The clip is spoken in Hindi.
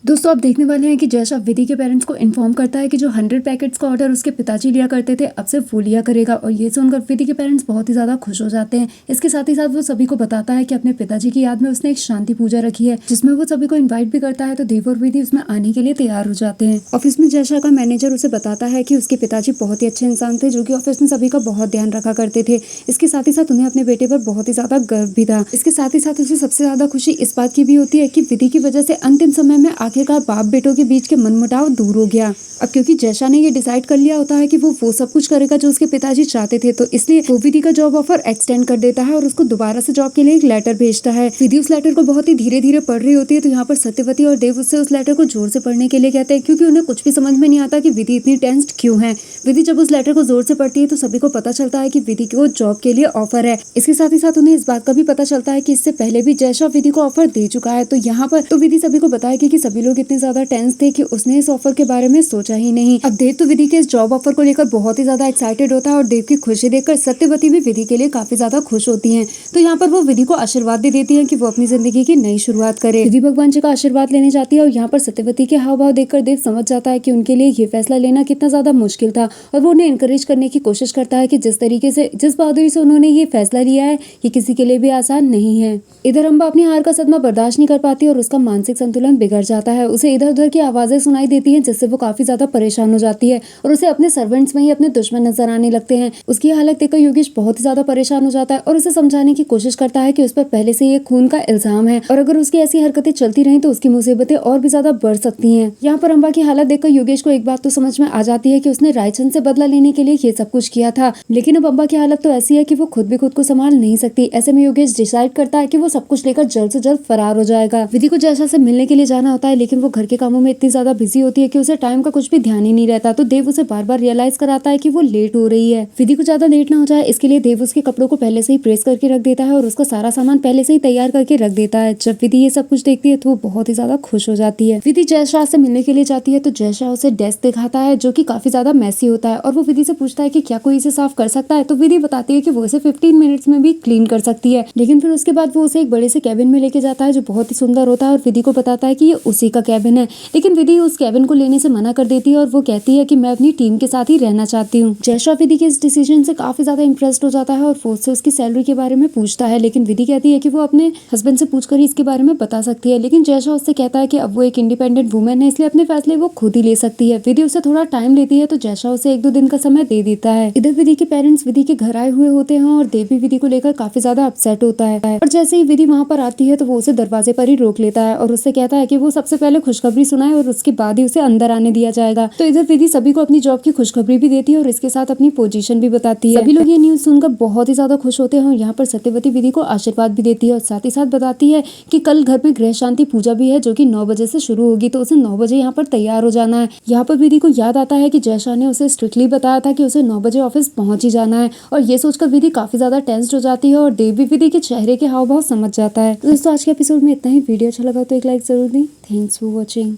दोस्तों आप देखने वाले हैं कि जैश अब विधि के पेरेंट्स को इन्फॉर्म करता है कि जो 100 पैकेट्स का ऑर्डर उसके पिताजी लिया करते थे अब से वो लिया करेगा। और ये सुनकर विधि के पेरेंट्स बहुत ही ज़्यादा खुश हो जाते हैं। इसके साथ ही साथ वो सभी को बताता है कि अपने पिताजी की याद में उसने एक शांति पूजा रखी है जिसमें वो सभी को इन्वाइट भी करता है। तो देव और विधि उसमें आने के लिए तैयार हो जाते हैं। ऑफिस में जैशा का मैनेजर उसे बताता है कि उसके पिताजी बहुत ही अच्छे इंसान थे जो कि ऑफिस में सभी का बहुत ध्यान रखा करते थे। इसके साथ ही साथ उन्हें अपने बेटे पर बहुत ही ज्यादा गर्व भी था। इसके साथ ही साथ उसे सबसे ज्यादा खुशी इस बात की भी होती है कि विधि की वजह से अंतिम समय में आखिरकार बाप बेटों के बीच के मनमुटाव दूर हो गया। अब क्योंकि जैशा ने ये डिसाइड कर लिया होता है कि वो सब कुछ करेगा जो उसके पिताजी चाहते थे, तो इसलिए वो विधि का जॉब ऑफर एक्सटेंड कर देता है और उसको दोबारा से जॉब के लिए एक लेटर भेजता है। विधि उस लेटर को बहुत ही धीरे धीरे पढ़ रही होती है। तो यहाँ पर सत्यवती और देव उससे उस लेटर को जोर से पढ़ने के लिए कहते हैं क्योंकि उन्हें कुछ भी समझ में नहीं आता कि विधि इतनी टेंस्ड क्यों है। विधि जब उस लेटर को जोर से पढ़ती है तो सभी को पता चलता है कि विधि को जॉब के लिए ऑफर है। इसके साथ ही साथ उन्हें इस बात का भी पता चलता है कि इससे पहले भी जैशा विधि को ऑफर दे चुका है। तो यहाँ पर तो विधि सभी को बताएगी कि सभी लोग इतने ज्यादा टेंस थे कि उसने इस ऑफर के बारे में सोचा ही नहीं। अब देव तो विधि के इस जॉब ऑफर को लेकर बहुत ही ज्यादा एक्साइटेड होता है और देव की खुशी देखकर सत्यवती भी विधि के लिए काफी ज्यादा खुश होती हैं। तो यहाँ पर वो विधि को आशीर्वाद दे देती है कि वो अपनी जिंदगी की नई शुरुआत करे। विधि भगवान जी का आशीर्वाद लेने जाती है और यहाँ पर सत्यवती के हाव भाव देखकर देव समझ जाता है कि उनके लिए ये फैसला लेना कितना ज्यादा मुश्किल था और वो उन्हें इनकरेज करने की कोशिश करता है कि जिस तरीके से जिस बहादुरी से उन्होंने ये फैसला लिया है ये किसी के लिए भी आसान नहीं है। इधर अम्बा अपनी हार का सदमा बर्दाश्त नहीं कर पाती और उसका मानसिक संतुलन बिगड़ जाता है। उसे इधर उधर की आवाजें सुनाई देती हैं जिससे वो काफी ज्यादा परेशान हो जाती है और उसे अपने सर्वेंट्स में ही अपने दुश्मन नजर आने लगते हैं। उसकी हालत देखकर योगेश बहुत ही ज्यादा परेशान हो जाता है और उसे समझाने की कोशिश करता है कि उस पर पहले से ये खून का इल्जाम है और अगर उसकी ऐसी हरकतें चलती रहीं तो उसकी मुसीबतें और भी ज्यादा बढ़ सकती हैं। यहाँ पर अम्बा की हालत देखकर योगेश को एक बात तो समझ में आ जाती है कि उसने रायचंद से बदला लेने के लिए ये सब कुछ किया था, लेकिन अब अम्बा की हालत तो ऐसी है कि वो खुद भी खुद को संभाल नहीं सकती। ऐसे में योगेश डिसाइड करता है कि वो सब कुछ लेकर जल्द से जल्द फरार हो जाएगा। विधि को जैशा से मिलने के लिए जाना होता है लेकिन वो घर के कामों में इतनी ज्यादा बिजी होती है कि उसे टाइम का कुछ भी ध्यान ही नहीं रहता। तो देव उसे बार बार रियलाइज कराता है कि वो लेट हो रही है। विधि को ज्यादा लेट ना हो जाए इसके लिए देव उसके कपड़ों को पहले से ही प्रेस करके रख देता है और उसका सारा सामान पहले से ही तैयार करके रख देता है। जब विधि ये सब कुछ देखती है तो वो बहुत ही ज्यादा खुश हो जाती है। विधि जयशा से मिलने के लिए जाती है तो जयशा उसे डेस्क दिखाता है जो कि काफी ज्यादा मैसी होता है और वो विधि से पूछता है कि क्या कोई इसे साफ कर सकता है। तो विधि बताती है कि वो इसे 15 मिनट्स में भी क्लीन कर सकती है। लेकिन फिर उसके बाद वो उसे एक बड़े से कैबिन में लेके जाता है जो बहुत ही सुंदर होता है और विधि को बताता है कि ये उसी का कैबिन है। लेकिन विधि उस कैबिन को लेने से मना कर देती है और वो कहती है कि मैं अपनी टीम के साथ ही रहना चाहती हूँ। जयशा विधि के इस डिसीजन से काफी ज्यादा इंप्रेस्ड हो जाता है और वो उससे उसकी सैलरी के बारे में पूछता है, लेकिन विधि कहती है कि वो अपने हस्बैंड से पूछकर ही इसके बारे में बता सकती है। लेकिन जयशा उससे कहता है कि अब वो एक इंडिपेंडेंट वुमेन है इसलिए अपने फैसले वो खुद ही ले सकती है। विधि उससे थोड़ा टाइम लेती है तो जयशा उसे 1-2 दिन का समय दे देता है। इधर विधि के पेरेंट्स विधि के घर आए हुए होते हैं और देव भी विधि को लेकर काफी ज्यादा अपसेट होता है और जैसे ही विधि वहाँ पर आती है तो वो उसे दरवाजे पर ही रोक लेता है और उससे कहता है कि वो सबसे पहले खुशखबरी सुनाए और उसके बाद ही उसे अंदर आने दिया जाएगा। तो इधर विधि सभी को अपनी जॉब की खुशखबरी भी देती है और इसके साथ अपनी पोजीशन भी बताती है। सभी लोग ये न्यूज सुनकर बहुत ही ज्यादा खुश होते हैं और यहाँ पर सत्यवती विधि को आशीर्वाद भी देती है और साथ ही साथ बताती है कि कल घर में गृह शांति पूजा भी है जो कि 9 बजे से शुरू होगी, तो उसे 9 बजे यहाँ पर तैयार हो जाना है। यहाँ पर विधि को याद आता है कि जयशा ने उसे स्ट्रिक्टली बताया था कि उसे 9 बजे ऑफिस पहुंच ही जाना है और ये सोचकर विधि काफी ज्यादा टेंस्ड हो जाती है और देव भी विधि के चेहरे के हाव भाव समझ जाता है। तो दोस्तों आज के एपिसोड में इतना ही। वीडियो अच्छा लगा तो एक लाइक जरूर दें। Thanks for watching.